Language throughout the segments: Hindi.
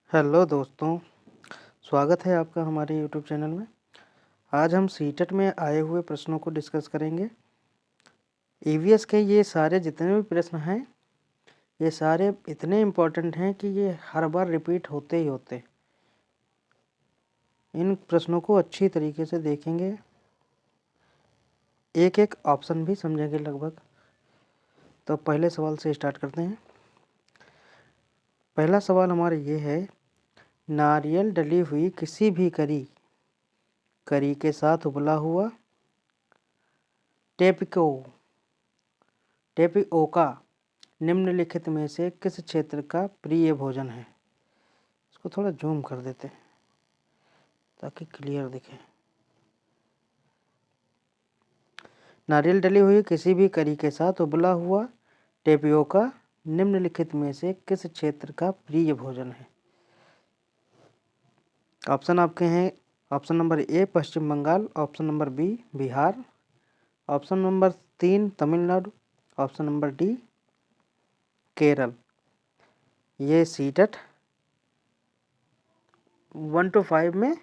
हेलो दोस्तों, स्वागत है आपका हमारे यूट्यूब चैनल में। आज हम सीटेट में आए हुए प्रश्नों को डिस्कस करेंगे। ईवीएस के ये सारे जितने भी प्रश्न हैं, ये सारे इतने इम्पोर्टेंट हैं कि ये हर बार रिपीट होते ही होते। इन प्रश्नों को अच्छी तरीके से देखेंगे, एक एक ऑप्शन भी समझेंगे लगभग। तो पहले सवाल से स्टार्ट करते हैं। पहला सवाल हमारा ये है, नारियल डली हुई किसी भी करी के साथ उबला हुआ टेपिओका निम्नलिखित में से किस क्षेत्र का प्रिय भोजन है। इसको थोड़ा जूम कर देते हैं ताकि क्लियर दिखे। नारियल डली हुई किसी भी करी के साथ उबला हुआ टेपिओका निम्नलिखित में से किस क्षेत्र का प्रिय भोजन है। ऑप्शन आपके हैं, option number A Paschim Bangal, option number B Bihar, option number 3 Tamil Nadu, option number D Kerala. ये सीटेट 1 to 5 में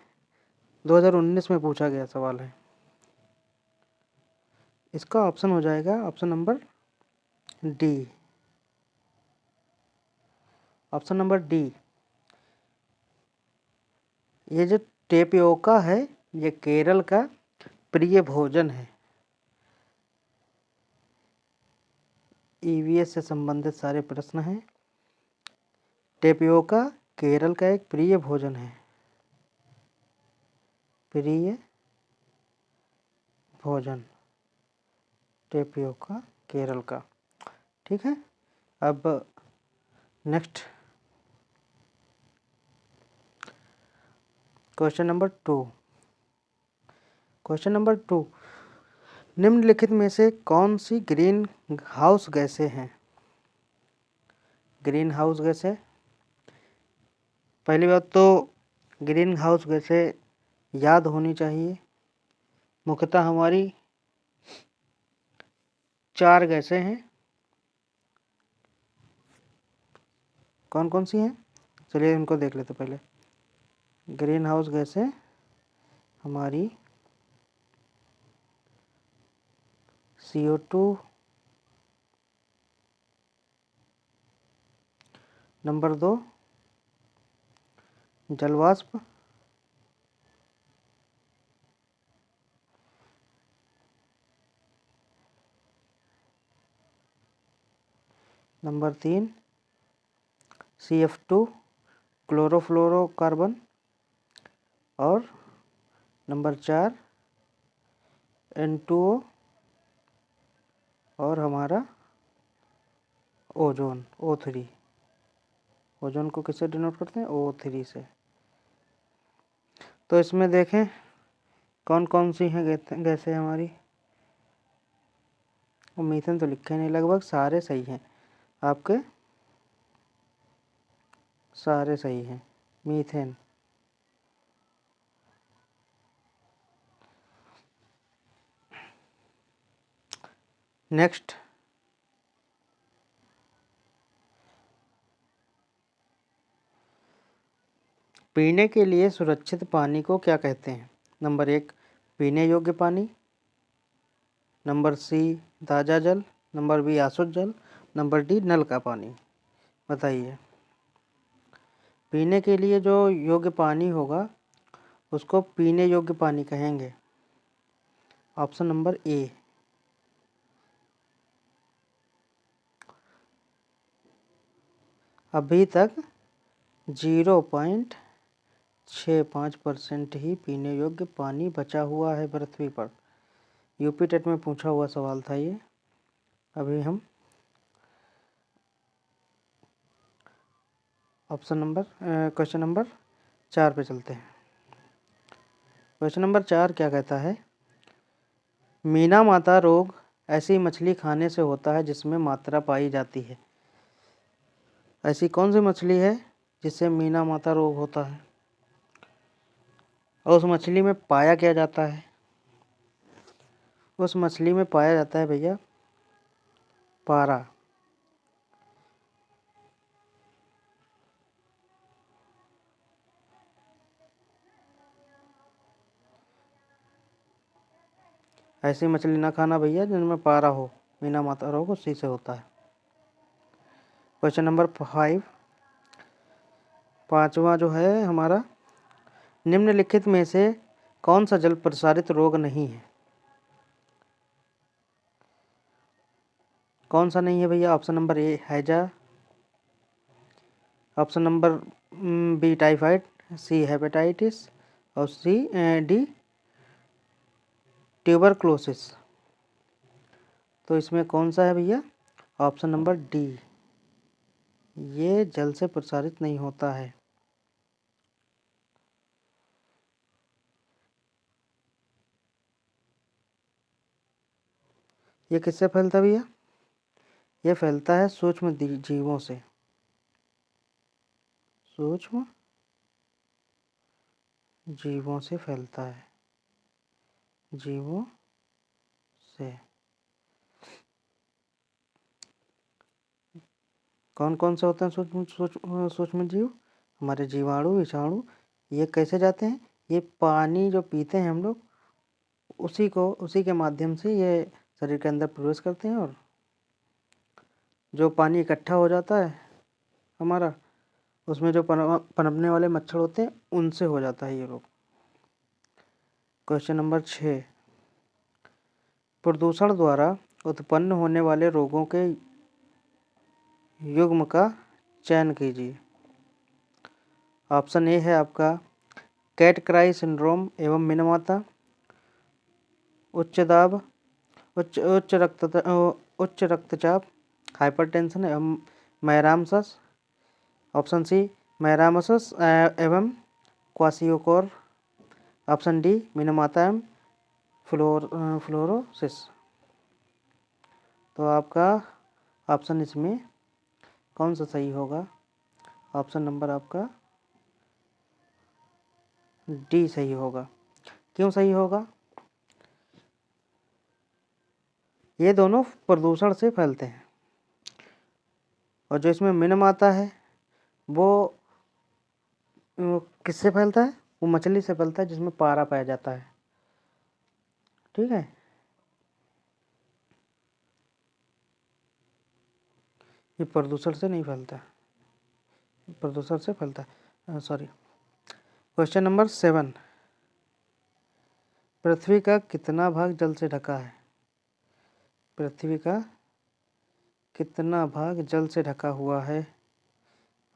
2019 में पूछा गया सवाल है। इसका ऑप्शन हो जाएगा option number D. Option number D, ये जो टेपिओका है ये केरल का प्रिय भोजन है। ईवीएस से संबंधित सारे प्रश्न हैं। टेपिओका केरल का एक प्रिय भोजन है, प्रिय भोजन टेपिओका केरल का। ठीक है, अब next question number 2। Question number 2, निम्नलिखित में से कौन सी ग्रीन हाउस गैसें हैं। ग्रीन हाउस गैसें, पहली बात तो ग्रीन हाउस गैसें याद होनी चाहिए। मुख्यतः हमारी 4 गैसें हैं। कौन कौन सी हैं, चलिए इनको देख लेते पहले। ग्रीन हाउस गैसें हमारी CO2, नंबर 2 जलवाष्प, नंबर 3 CF2 क्लोरोफ्लोरोकार्बन, और नंबर 4 N2O और हमारा ओजोन O3। ओजोन को किससे डिनोट करते हैं, O3 से। तो इसमें देखें कौन कौन सी हैं गैसें हमारी। मीथेन तो लिखे नहीं, लगभग सारे सही हैं आपके, सारे सही हैं। मीथेन, नेक्स्ट पीने के लिए सुरक्षित पानी को क्या कहते हैं। नंबर 1 पीने योग्य पानी, नंबर सी ताज़ा जल, नंबर बी आशुद्ध जल, नंबर डी नल का पानी। बताइए, पीने के लिए जो योग्य पानी होगा उसको पीने योग्य पानी कहेंगे। ऑप्शन नंबर ए। अभी तक 0.65% ही पीने योग्य पानी बचा हुआ है पृथ्वी पर। यूपी टेट में पूछा हुआ सवाल था ये। अभी हम क्वेश्चन नंबर 4 पे चलते हैं। क्वेश्चन नंबर 4 क्या कहता है, मीना माता रोग ऐसी मछली खाने से होता है जिसमें मात्रा पाई जाती है। ऐसी कौन सी मछली है जिससे मीना माता रोग होता है, और उस मछली में पाया क्या जाता है। उस मछली में पाया जाता है भैया पारा। ऐसी मछली ना खाना भैया जिनमें पारा हो। मीना माता रोग उसी से होता है। क्वेश्चन नंबर 5, पांचवा जो है हमारा, निम्नलिखित में से कौन सा जल प्रसारित रोग नहीं है? कौन सा नहीं है भैया? ऑप्शन नंबर ए हैजा, option number B typhoid, C hepatitis और डी ट्यूबरक्लोसिस। तो इसमें कौन सा है भैया? ऑप्शन नंबर डी, ये जल से प्रसारित नहीं होता है। ये किससे फैलता है भैया? ये फैलता है सूक्ष्म जीवों से। सूक्ष्म जीवों से फैलता है, जीवों से। कौन कौन से होते हैं सूक्ष्म जीव? हमारे जीवाणु, विषाणु। ये कैसे जाते हैं? ये पानी जो पीते हैं हम लोग, उसी के माध्यम से ये शरीर के अंदर प्रवेश करते हैं, और जो पानी इकट्ठा हो जाता है हमारा, उसमें जो पनपने वाले मच्छर होते हैं, उनसे हो जाता है ये रोग। क्वेश्चन नंबर 6, प्रदूषण द्वारा उत्पन्न होने वाले रोगों के युग्म का चयन कीजिए। ऑप्शन ए है आपका कैट क्राई सिंड्रोम एवं मिनमाता, उच्च दाब, उच्च रक्तचाप, हाइपरटेंशन एवं मैरामसस। ऑप्शन सी मैरामसस एवं क्वासियोकोर। ऑप्शन डी मिनमाता एवं फ्लोरोसिस। तो आपका ऑप्शन इसमें कौन सा सही होगा? ऑप्शन नंबर आपका डी सही होगा। क्यों सही होगा? ये दोनों प्रदूषण से फैलते हैं, और जो इसमें मिनमाता है वो किससे फैलता है? वो मछली से फैलता है जिसमें पारा पाया जाता है। ठीक है, ये प्रदूषण से नहीं फैलता, प्रदूषण से फैलता है, सॉरी। क्वेश्चन नंबर 7, पृथ्वी का कितना भाग जल से ढका है? पृथ्वी का कितना भाग जल से ढका हुआ है?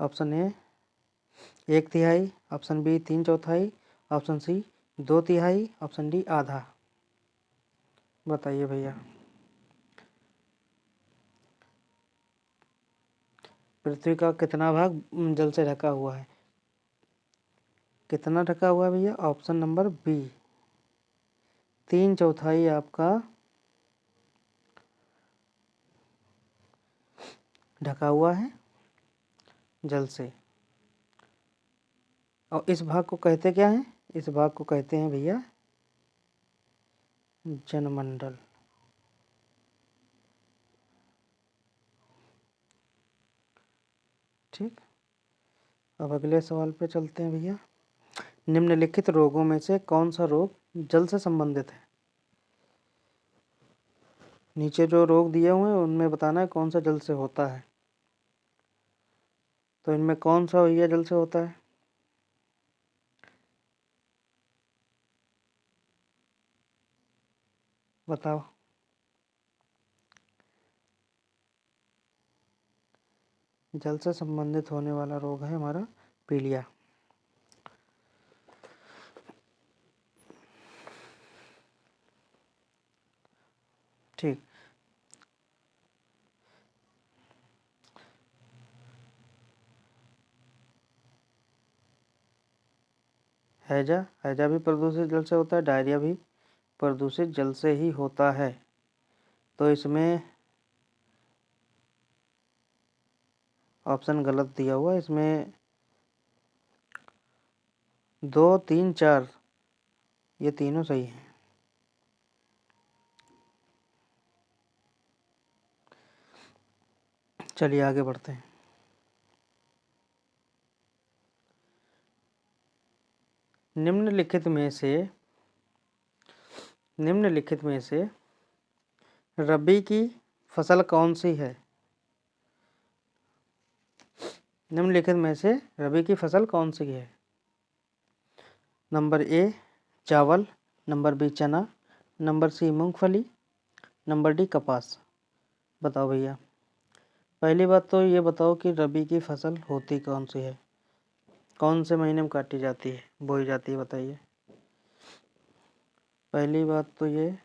Option A 1/3, option B 3/4, option C 2/3, option D आधा। बताइए भैया, पृथ्वी का कितना भाग जल से ढका हुआ है? कितना ढका हुआ है भैया? ऑप्शन नंबर बी 3/4 आपका ढका हुआ है जल से। और इस भाग को कहते क्या हैं? इस भाग को कहते हैं भैया जनमंडल। ठीक, अब अगले सवाल पे चलते हैं भैया। निम्नलिखित रोगों में से कौन सा रोग जल से संबंधित है? नीचे जो रोग दिए हुए हैं उनमें बताना है कौन सा जल से होता है। तो इनमें कौन सा भैया जल से होता है? बताओ। जल से संबंधित होने वाला रोग है हमारा पीलिया। ठीक, हैजा भी प्रदूषित जल से होता है, डायरिया भी प्रदूषित जल से ही होता है। तो इसमें ऑप्शन गलत दिया हुआ है, इसमें 2, 3, 4 ये तीनों सही हैं। चलिए आगे बढ़ते हैं। निम्नलिखित में से निम्नलिखित में से रबी की फसल कौन सी है? निम्नलिखित में से रबी की फसल कौन सी है? नंबर ए चावल, नंबर बी चना, नंबर सी मूंगफली, नंबर डी कपास। बताओ भैया। पहली बात तो ये बताओ कि रबी की फसल होती कौन सी है, कौन से महीने में काटी जाती है, बोई जाती है, बताइए। पहली बात तो ये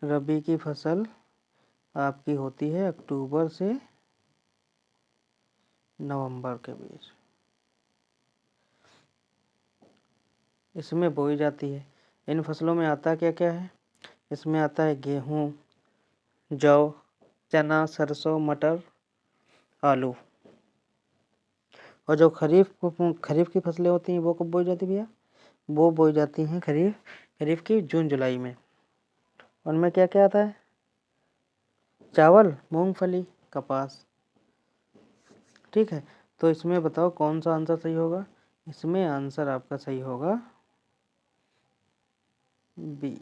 रबी की फसल आपकी होती है अक्टूबर से नवंबर के बीच, इसमें बोई जाती है। इन फसलों में आता क्या क्या है? इसमें आता है गेहूँ, जौ, चना, सरसों, मटर, आलू। और जो खरीफ की फसलें होती हैं वो कब बोई जाती है भैया? वो बोई जाती हैं खरीफ की जून जुलाई में। उनमें क्या क्या आता है? चावल, मूंगफली, कपास। ठीक है, तो इसमें बताओ कौन सा आंसर सही होगा? इसमें आंसर आपका सही होगा बी,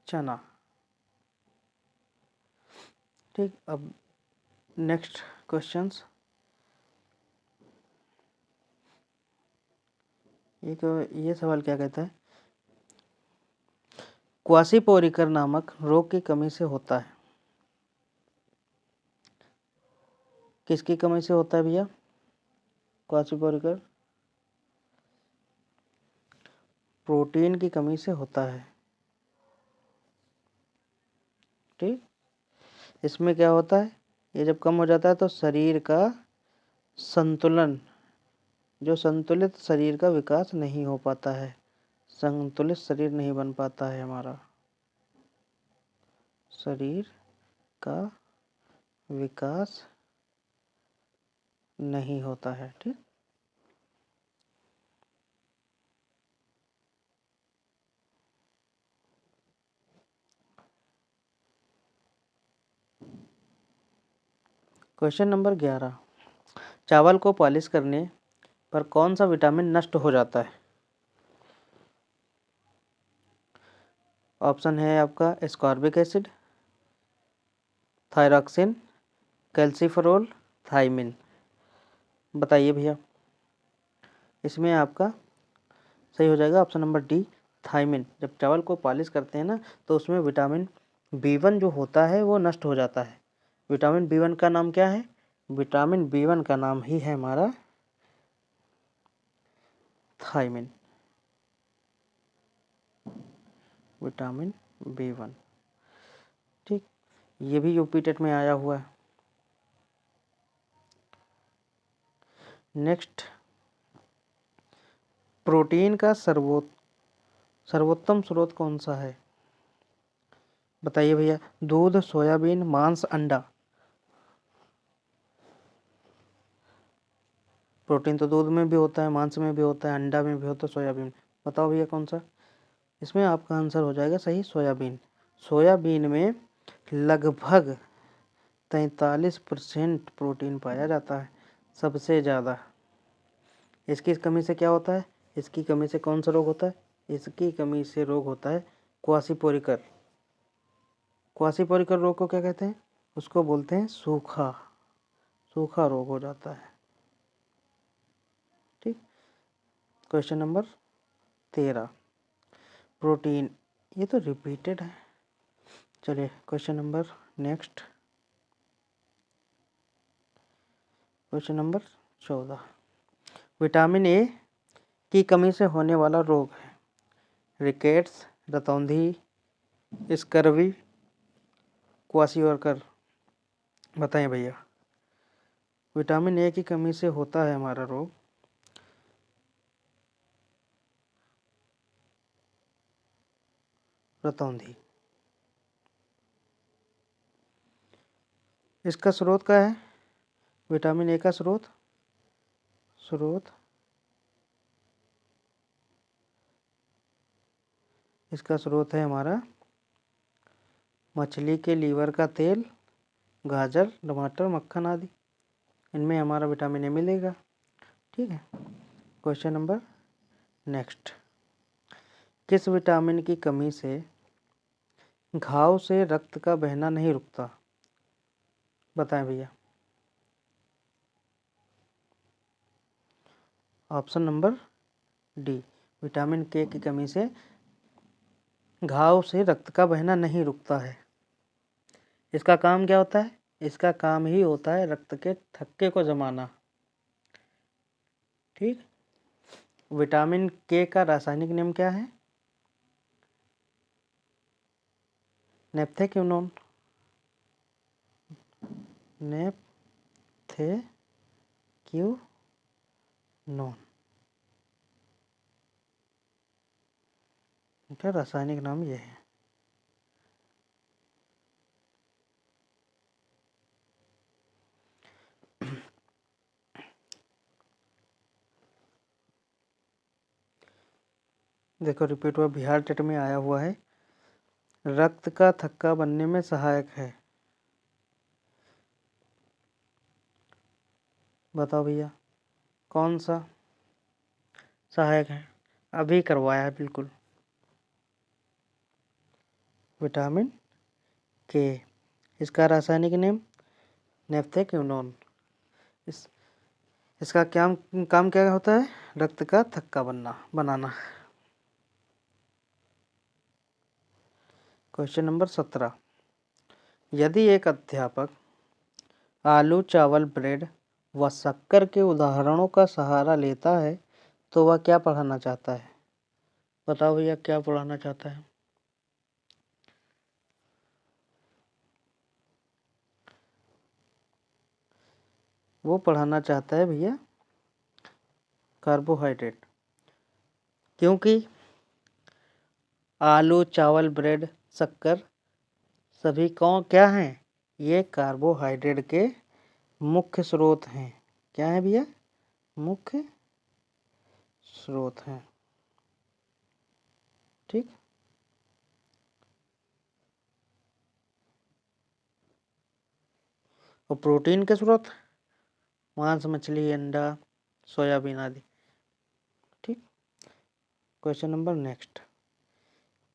चना। ठीक, अब नेक्स्ट क्वेश्चंस। एक ये सवाल क्या कहता है? क्वासीपोरिकर नामक रोग की कमी से होता है। किसकी कमी से होता है भैया क्वासीपोरिकर? प्रोटीन की कमी से होता है। ठीक, इसमें क्या होता है? ये जब कम हो जाता है तो शरीर का संतुलन, जो संतुलित शरीर का विकास नहीं हो पाता है, संतुलित शरीर नहीं बन पाता है, हमारा शरीर का विकास नहीं होता है। ठीक, क्वेश्चन नंबर 11, चावल को पॉलिश करने पर कौन सा विटामिन नष्ट हो जाता है? ऑप्शन है आपका ascorbic acid, thyroxine, calciferol, thymine. बताइए भैया। इसमें आपका सही हो जाएगा ऑप्शन नंबर डी, थाइमिन। जब चावल को पॉलिश करते हैं ना तो उसमें विटामिन B1 जो होता है वो नष्ट हो जाता है। विटामिन B1 का नाम क्या है? विटामिन B1 का नाम ही है हमारा थाइमिन, विटामिन B1। ठीक, ये भी यूपी टेट में आया हुआ है। नेक्स्ट, प्रोटीन का सर्वोत्तम स्रोत कौन सा है? बताइए भैया। दूध, सोयाबीन, मांस, अंडा। प्रोटीन तो दूध में भी होता है, मांस में भी होता है, अंडा में भी होता है, सोयाबीन में। बताओ भैया कौन सा? इसमें आपका आंसर हो जाएगा सही सोयाबीन। सोयाबीन में लगभग 43% प्रोटीन पाया जाता है, सबसे ज़्यादा। इसकी कमी से क्या होता है? इसकी कमी से कौन सा रोग होता है? इसकी कमी से रोग होता है क्वासीपोरिकर। क्वासीपोरिकर रोग को क्या कहते हैं? उसको बोलते हैं सूखा, सूखा रोग हो जाता है। ठीक, क्वेश्चन नंबर 13, प्रोटीन, ये तो रिपीटेड है। चलिए question number next, question number 14, vitamin A की कमी से होने वाला रोग है। रिकेट्स, रतौंधी, स्कर्वी, क्वासीओरकर। बताएं भैया। विटामिन ए की कमी से होता है हमारा रोग रतौंधी। इसका स्रोत क्या है? विटामिन ए का स्रोत इसका स्रोत है हमारा मछली के लीवर का तेल, गाजर, टमाटर, मक्खन आदि। इनमें हमारा विटामिन ए मिलेगा। ठीक है, क्वेश्चन नंबर नेक्स्ट, किस विटामिन की कमी से घाव से रक्त का बहना नहीं रुकता। बताएं भैया। ऑप्शन नंबर डी, विटामिन के की कमी से घाव से रक्त का बहना नहीं रुकता है। इसका काम क्या होता है? इसका काम ही होता है रक्त के थक्के को जमाना। ठीक। विटामिन के का रासायनिक नाम क्या है? नेप्थेक्विनोन। नेप्थेक्विनोन का रासायनिक नाम यह है। देखो रिपीट हुआ, बिहार टेट में आया हुआ है, रक्त का थक्का बनने में सहायक है। बताओ भैया कौन सा सहायक है? अभी करवाया है बिल्कुल, विटामिन के। इसका रासायनिक नाम नेप्थेक्विनोन। इसका काम क्या होता है? रक्त का थक्का बनाना। क्वेश्चन नंबर 17, यदि एक अध्यापक आलू, चावल, ब्रेड व शक्कर के उदाहरणों का सहारा लेता है तो वह क्या पढ़ाना चाहता है? बताओ भैया क्या पढ़ाना चाहता है? वो पढ़ाना चाहता है भैया कार्बोहाइड्रेट, क्योंकि आलू, चावल, ब्रेड, शक्कर सभी क्या हैं? ये कार्बोहाइड्रेट के मुख्य स्रोत हैं। क्या है भैया? मुख्य स्रोत हैं। ठीक। और प्रोटीन के स्रोत मांस, मछली, अंडा, सोयाबीन आदि। ठीक। क्वेश्चन नंबर नेक्स्ट,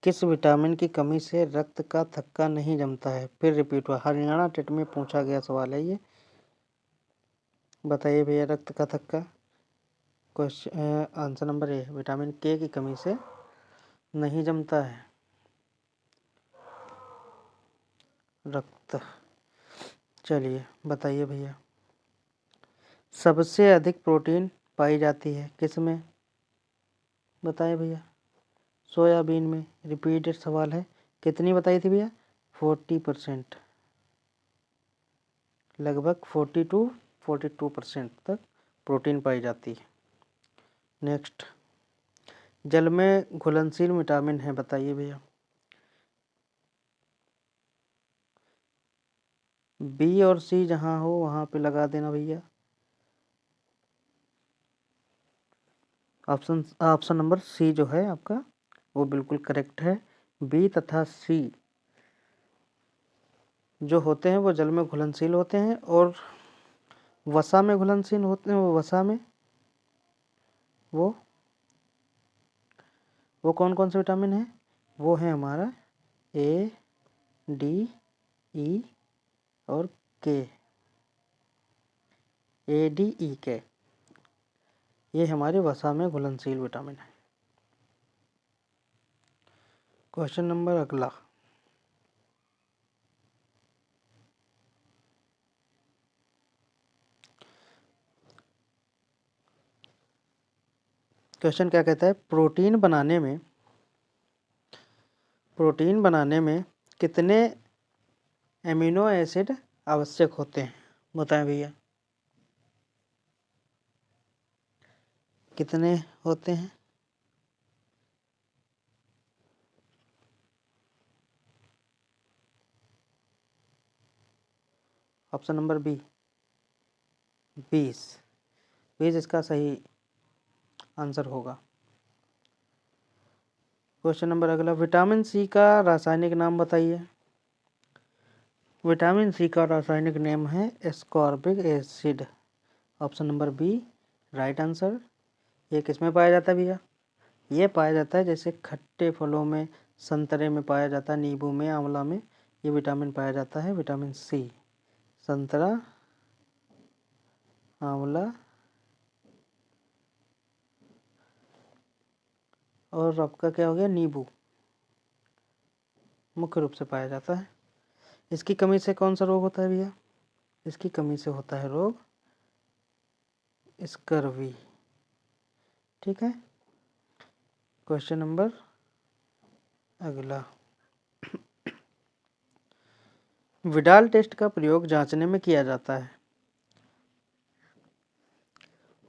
किस विटामिन की कमी से रक्त का थक्का नहीं जमता है? फिर रिपीट हुआ, हरियाणा टेट में पूछा गया सवाल है ये। बताइए भैया रक्त का थक्का। Question answer number A, vitamin के की कमी से नहीं जमता है रक्त। चलिए बताइए भैया, सबसे अधिक प्रोटीन पाई जाती है किस में? बताइए भैया। सोयाबीन में। रिपीटेड सवाल है, कितनी बताई थी भैया? 40%, लगभग 42% तक प्रोटीन पाई जाती है। नेक्स्ट, जल में घुलनशील विटामिन है, बताइए भैया। बी और सी जहाँ हो वहाँ पे लगा देना भैया। ऑप्शन नंबर सी जो है आपका वो बिल्कुल करेक्ट है। बी तथा सी जो होते हैं वो जल में घुलनशील होते हैं और वसा में घुलनशील होते हैं। वो वसा में वो कौन कौन से विटामिन है? वो है हमारा ए, डी, ई और के। ए, डी, ई, के, ये हमारे वसा में घुलनशील विटामिन है। क्वेश्चन नंबर अगला, क्वेश्चन क्या कहता है? प्रोटीन बनाने में कितने एमिनो एसिड आवश्यक होते हैं? बताएं भैया कितने होते हैं? ऑप्शन नंबर बी 20 इसका सही आंसर होगा। क्वेश्चन नंबर अगला, विटामिन सी का रासायनिक नाम बताइए। विटामिन सी का रासायनिक नाम है ascorbic acid. Option number B right answer. ये किस में पाया जाता है भैया? ये पाया जाता है जैसे खट्टे फलों में, संतरे में पाया जाता है, नींबू में, आंवला में ये विटामिन पाया जाता है, विटामिन सी। संतरा, आंवला और आपका क्या हो गया, नींबू मुख्य रूप से पाया जाता है। इसकी कमी से कौन सा रोग होता है भैया? इसकी कमी से होता है रोग स्कर्वी। ठीक है। क्वेश्चन नंबर अगला, विडाल टेस्ट का प्रयोग जांचने में किया जाता है।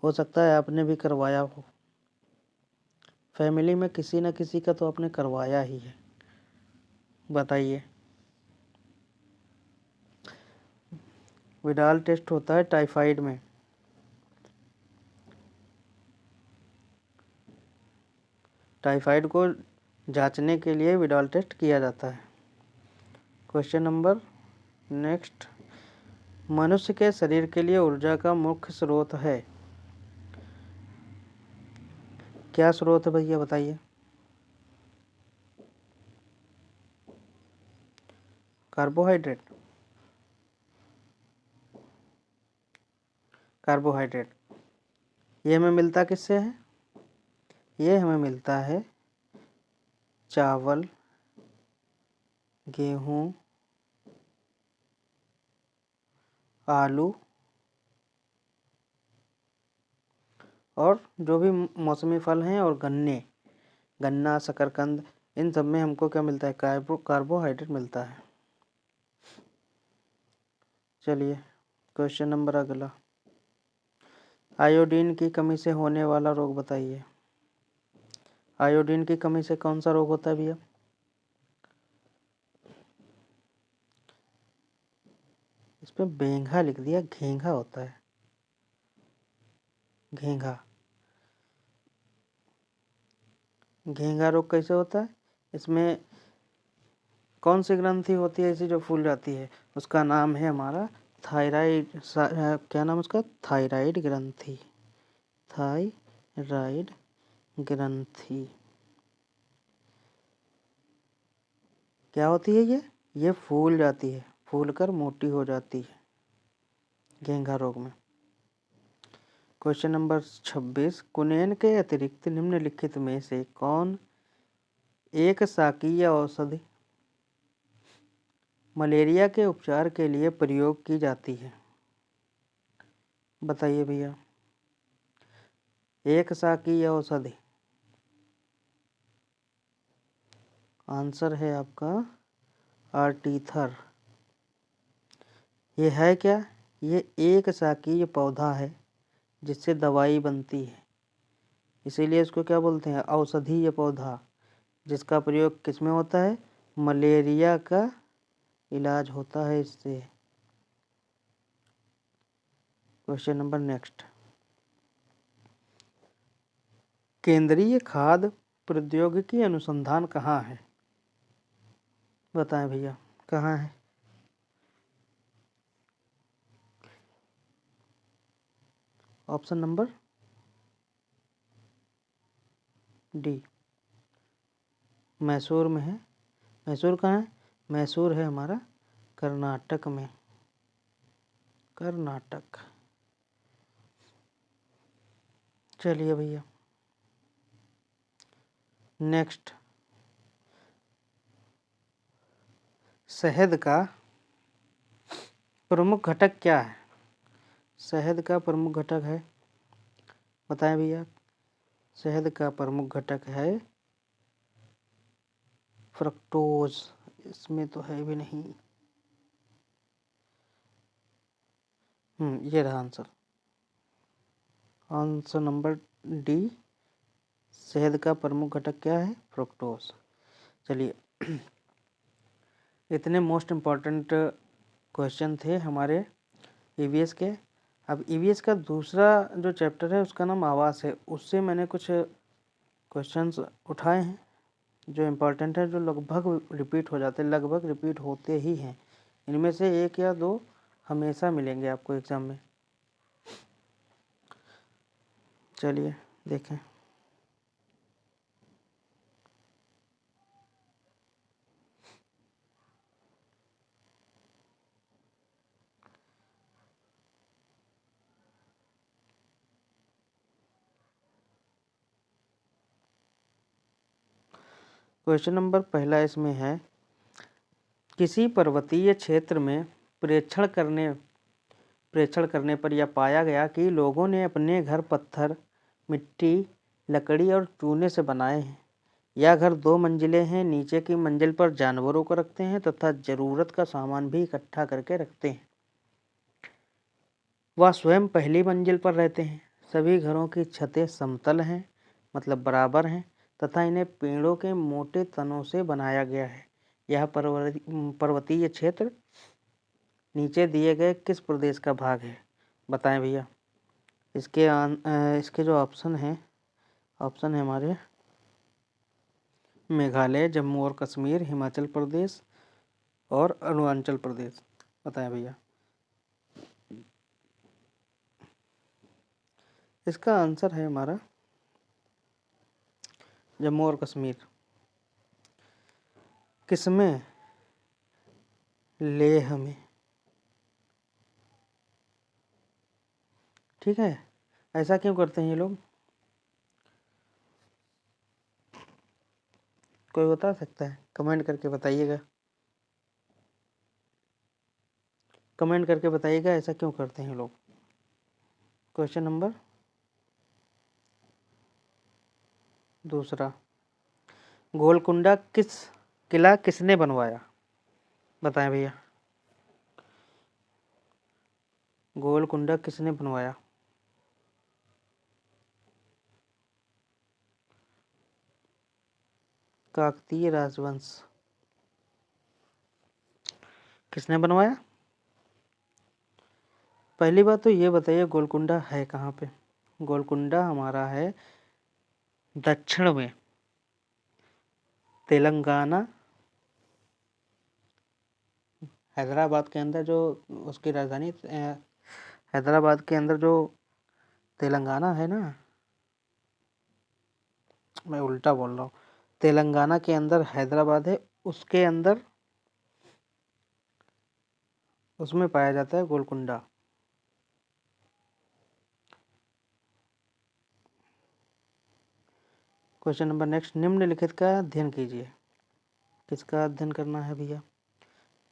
हो सकता है आपने भी करवाया हो, फैमिली में किसी न किसी का तो आपने करवाया ही है। बताइए। विडाल टेस्ट होता है टाइफाइड में। टाइफाइड को जांचने के लिए विडाल टेस्ट किया जाता है। क्वेश्चन नंबर नेक्स्ट, मनुष्य के शरीर के लिए ऊर्जा का मुख्य स्रोत है। क्या स्रोत है भैया बताइए? कार्बोहाइड्रेट। कार्बोहाइड्रेट ये हमें मिलता किससे है? ये हमें मिलता है चावल, गेहूँ, आलू और जो भी मौसमी फल हैं और गन्ना, शकरकंद, इन सब में हमको क्या मिलता है? कार्बोहाइड्रेट मिलता है। चलिए क्वेश्चन नंबर अगला, आयोडीन की कमी से होने वाला रोग बताइए। आयोडीन की कमी से कौन सा रोग होता है भैया? इस पे बेंघा लिख दिया, घेंघा होता है, घेंघा। घेंघा रोग कैसे होता है? इसमें कौन सी ग्रंथि होती है ऐसी जो फूल जाती है? उसका नाम है हमारा थायराइड। क्या नाम उसका? थायराइड ग्रंथि। थायराइड ग्रंथि क्या होती है? ये फूल जाती है, फूल कर मोटी हो जाती है घेंघा रोग में। क्वेश्चन नंबर 26, कुनेन के अतिरिक्त निम्नलिखित में से कौन एक शाकीय औषधि मलेरिया के उपचार के लिए प्रयोग की जाती है? बताइए भैया। एक शाकीय औषधि, आंसर है आपका आर्टीथर। ये है क्या? ये एक शाकीय पौधा है जिससे दवाई बनती है, इसीलिए इसको क्या बोलते हैं? औषधीय पौधा, जिसका प्रयोग किस में होता है? मलेरिया का इलाज होता है इससे। क्वेश्चन नंबर नेक्स्ट, केंद्रीय खाद्य प्रौद्योगिकी अनुसंधान कहाँ है? बताएं भैया कहाँ है? ऑप्शन नंबर डी, मैसूर में है। मैसूर कहाँ है? मैसूर है हमारा कर्नाटक में, कर्नाटक। चलिए भैया नेक्स्ट, शहद का प्रमुख घटक क्या है? शहद का प्रमुख घटक है, बताएं भैया। शहद का प्रमुख घटक है फ्रक्टोज। इसमें तो है भी नहीं। ये रहा आंसर, आंसर नंबर डी। शहद का प्रमुख घटक क्या है? फ्रक्टोज। चलिए इतने मोस्ट इम्पॉर्टेंट क्वेश्चन थे हमारे ईवीएस के। अब ईवीएस का दूसरा जो चैप्टर है उसका नाम आवास है, उससे मैंने कुछ क्वेश्चंस उठाए हैं जो इम्पोर्टेंट है, जो लगभग रिपीट हो जाते हैं, लगभग रिपीट होते ही हैं। इनमें से एक या दो हमेशा मिलेंगे आपको एग्ज़ाम में। चलिए देखें। क्वेश्चन नंबर पहला इसमें है, किसी पर्वतीय क्षेत्र में प्रेक्षण करने पर यह पाया गया कि लोगों ने अपने घर पत्थर, मिट्टी, लकड़ी और चूने से बनाए हैं। यह घर 2 मंजिले हैं। नीचे की मंजिल पर जानवरों को रखते हैं तथा जरूरत का सामान भी इकट्ठा करके रखते हैं। वह स्वयं पहली मंजिल पर रहते हैं। सभी घरों की छतें समतल हैं, मतलब बराबर हैं, तथा इन्हें पेड़ों के मोटे तनों से बनाया गया है। यह पर्वतीय क्षेत्र नीचे दिए गए किस प्रदेश का भाग है? बताएं भैया। इसके जो ऑप्शन है हमारे मेघालय, जम्मू और कश्मीर, हिमाचल प्रदेश और अरुणाचल प्रदेश। बताएं भैया। इसका आंसर है हमारा जम्मू और कश्मीर। किसमें? लेह में। ठीक है, ऐसा क्यों करते हैं ये लोग? कोई बता सकता है? कमेंट करके बताइएगा। कमेंट करके बताइएगा ऐसा क्यों करते हैं लोग। क्वेश्चन नंबर दूसरा, गोलकुंडा किला किसने बनवाया? बताएं भैया। गोलकुंडा किसने बनवाया? काकतीय राजवंश। किसने बनवाया? पहली बात तो ये बताइए, गोलकुंडा है कहाँ पे? गोलकुंडा हमारा है दक्षिण में, तेलंगाना, हैदराबाद के अंदर जो उसकी राजधानी हैदराबाद के अंदर जो तेलंगाना है ना, मैं उल्टा बोल रहा हूँ। तेलंगाना के अंदर हैदराबाद है, उसके अंदर उसमें पाया जाता है गोलकुंडा। क्वेश्चन नंबर नेक्स्ट, निम्नलिखित का अध्ययन कीजिए। किसका अध्ययन करना है भैया?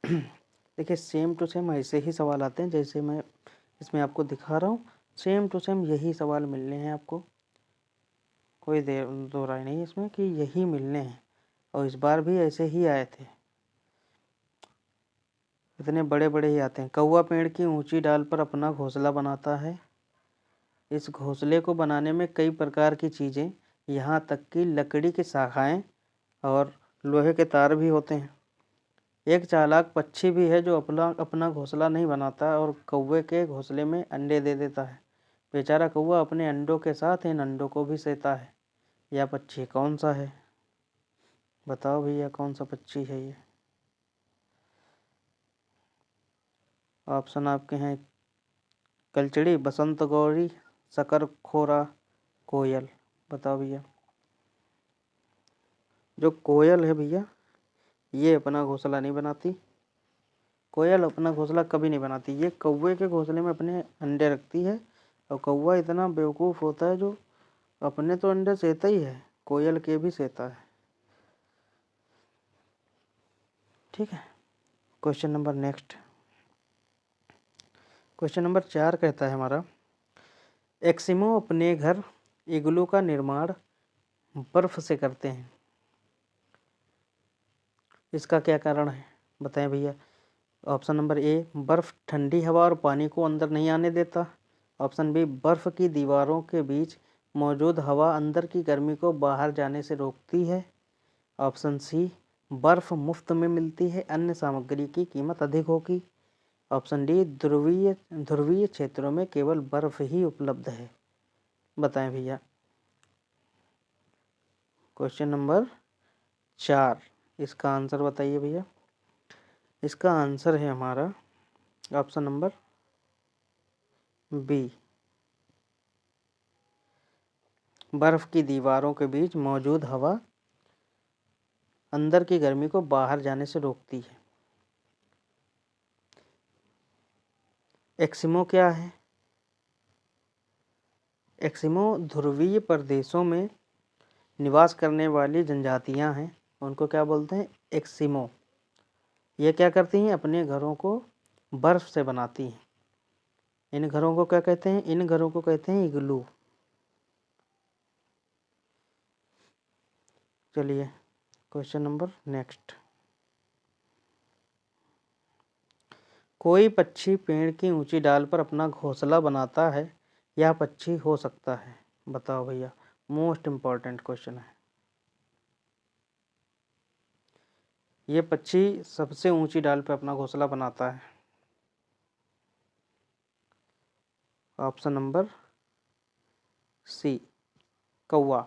देखिए, सेम टू सेम ऐसे ही सवाल आते हैं जैसे मैं इसमें आपको दिखा रहा हूँ। सेम टू सेम यही सवाल मिलने हैं आपको, कोई दो राय नहीं इसमें कि यही मिलने हैं। और इस बार भी ऐसे ही आए थे, इतने बड़े बड़े ही आते हैं। कौवा पेड़ की ऊंची डाल पर अपना घोंसला बनाता है। इस घोंसले को बनाने में कई प्रकार की चीज़ें, यहाँ तक कि लकड़ी की शाखाएं और लोहे के तार भी होते हैं। एक चालाक पक्षी भी है जो अपना घोंसला नहीं बनाता और कौवे के घोंसले में अंडे दे देता है। बेचारा कौवा अपने अंडों के साथ इन अंडों को भी सेता है। यह पक्षी कौन सा है? बताओ भैया, कौन सा पक्षी है ये? ऑप्शन आपके हैं कलचड़ी, बसंत गौरी, शकरखोरा, कोयल। बताओ भैया। जो कोयल है भैया, ये अपना घोंसला नहीं बनाती। कोयल अपना घोंसला कभी नहीं बनाती। ये कौवे के घोंसले में अपने अंडे रखती है। और कौवा इतना बेवकूफ़ होता है जो अपने तो अंडे सेता ही है, कोयल के भी सेता है। ठीक है, question number next. Question number 4 कहता है हमारा, एस्किमो अपने घर इग्लू का निर्माण बर्फ से करते हैं। इसका क्या कारण है? बताएं भैया। ऑप्शन नंबर ए, बर्फ ठंडी हवा और पानी को अंदर नहीं आने देता। ऑप्शन बी, बर्फ की दीवारों के बीच मौजूद हवा अंदर की गर्मी को बाहर जाने से रोकती है। ऑप्शन सी, बर्फ मुफ्त में मिलती है, अन्य सामग्री की कीमत अधिक होगी। ऑप्शन डी, ध्रुवीय क्षेत्रों में केवल बर्फ ही उपलब्ध है। बताएं भैया। क्वेश्चन नंबर 4, इसका आंसर बताइए भैया। इसका आंसर है हमारा ऑप्शन नंबर बी, बर्फ की दीवारों के बीच मौजूद हवा अंदर की गर्मी को बाहर जाने से रोकती है। एस्किमो क्या है? एस्किमो ध्रुवीय प्रदेशों में निवास करने वाली जनजातियां हैं। उनको क्या बोलते हैं? एक्सिमो। ये क्या करती हैं? अपने घरों को बर्फ से बनाती हैं। इन घरों को क्या कहते हैं? इन घरों को कहते हैं इग्लू। चलिए क्वेश्चन नंबर नेक्स्ट। कोई पक्षी पेड़ की ऊंची डाल पर अपना घोंसला बनाता है, यह पक्षी हो सकता है? बताओ भैया, मोस्ट इम्पॉर्टेंट क्वेश्चन है। ये पक्षी सबसे ऊंची डाल पर अपना घोंसला बनाता है। ऑप्शन नंबर सी, कौवा।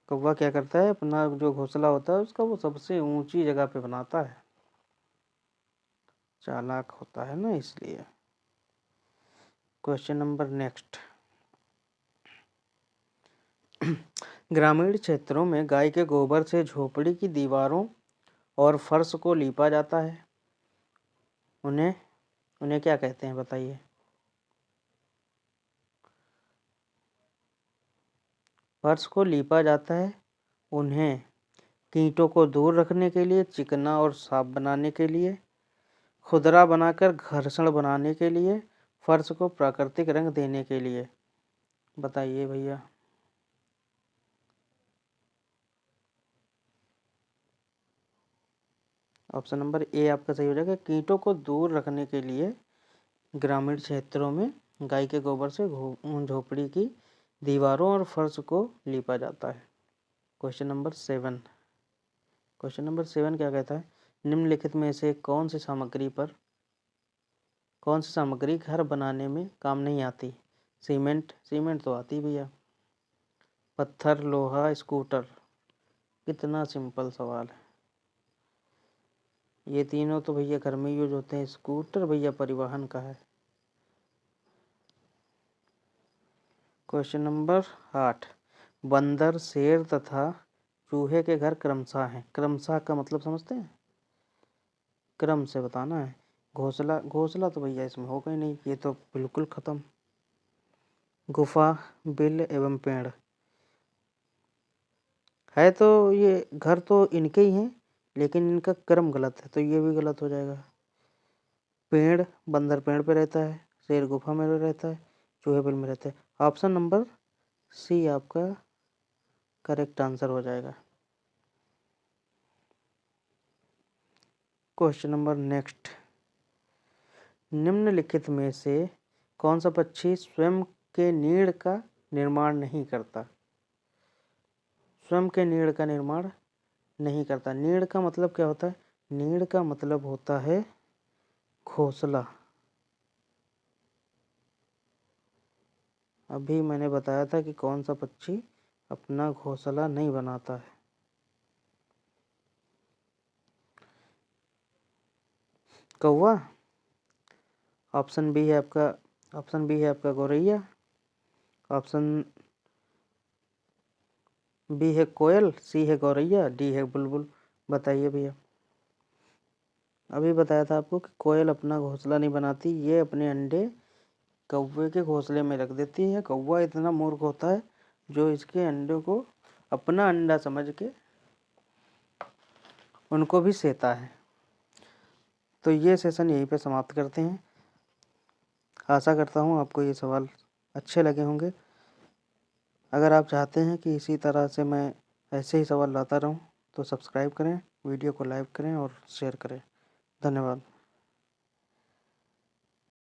कौवा क्या करता है? अपना जो घोंसला होता है उसका वो सबसे ऊंची जगह पे बनाता है। चालाक होता है ना, इसलिए। Question number next. ग्रामीण क्षेत्रों में गाय के गोबर से झोपड़ी की दीवारों और फर्श को लीपा जाता है, उन्हें उन्हें क्या कहते हैं? बताइए। फर्श को लीपा जाता है, उन्हें कीटों को दूर रखने के लिए, चिकना और साफ बनाने के लिए, खुरदरा बनाकर घर्षण बनाने के लिए, फर्श को प्राकृतिक रंग देने के लिए। बताइए भैया। ऑप्शन नंबर ए आपका सही हो जाएगा। कीटों को दूर रखने के लिए ग्रामीण क्षेत्रों में गाय के गोबर से झोपड़ी की दीवारों और फर्श को लीपा जाता है। Question number 7। क्वेश्चन नंबर 7 क्या कहता है? निम्नलिखित में से कौन सी सामग्री घर बनाने में काम नहीं आती? सीमेंट। सीमेंट तो आती भैया। पत्थर, लोहा, स्कूटर। कितना सिंपल सवाल है। ये तीनों तो भैया घर में यूज होते हैं। स्कूटर भैया परिवहन का है। Question number 8। बंदर, शेर तथा चूहे के घर क्रमशः हैं। क्रमशः का मतलब समझते हैं? क्रम से बताना है। घोंसला, घोंसला तो भैया इसमें होगा ही नहीं, ये तो बिल्कुल खत्म। गुफा, बिल एवं पेड़ है, तो ये घर तो इनके ही हैं, लेकिन इनका क्रम गलत है, तो ये भी गलत हो जाएगा। पेड़, बंदर पेड़ पे रहता है, शेर गुफा में रहता है, चूहे बिल में रहता है। ऑप्शन नंबर सी आपका करेक्ट आंसर हो जाएगा। Question number next. निम्नलिखित में से कौन सा पक्षी स्वयं के नीड़ का निर्माण नहीं करता? स्वयं के नीड़ का निर्माण नहीं करता। नीड़ का मतलब क्या होता है? नीड़ का मतलब होता है घोंसला। अभी मैंने बताया था कि कौन सा पक्षी अपना घोंसला नहीं बनाता है। कौवा। ऑप्शन बी है आपका गौरैया। ऑप्शन बी है कोयल, सी है गौरैया, डी है बुलबुल। बताइए भैया। अभी बताया था आपको कि कोयल अपना घोंसला नहीं बनाती, ये अपने अंडे कौवे के घोंसले में रख देती है। कौवा इतना मूर्ख होता है जो इसके अंडे को अपना अंडा समझ के उनको भी सेता है। तो ये सेशन यहीं पे समाप्त करते हैं। आशा करता हूँ आपको ये सवाल अच्छे लगे होंगे। अगर आप चाहते हैं कि इसी तरह से मैं ऐसे ही सवाल लाता रहूँ तो सब्सक्राइब करें, वीडियो को लाइक करें और शेयर करें। धन्यवाद।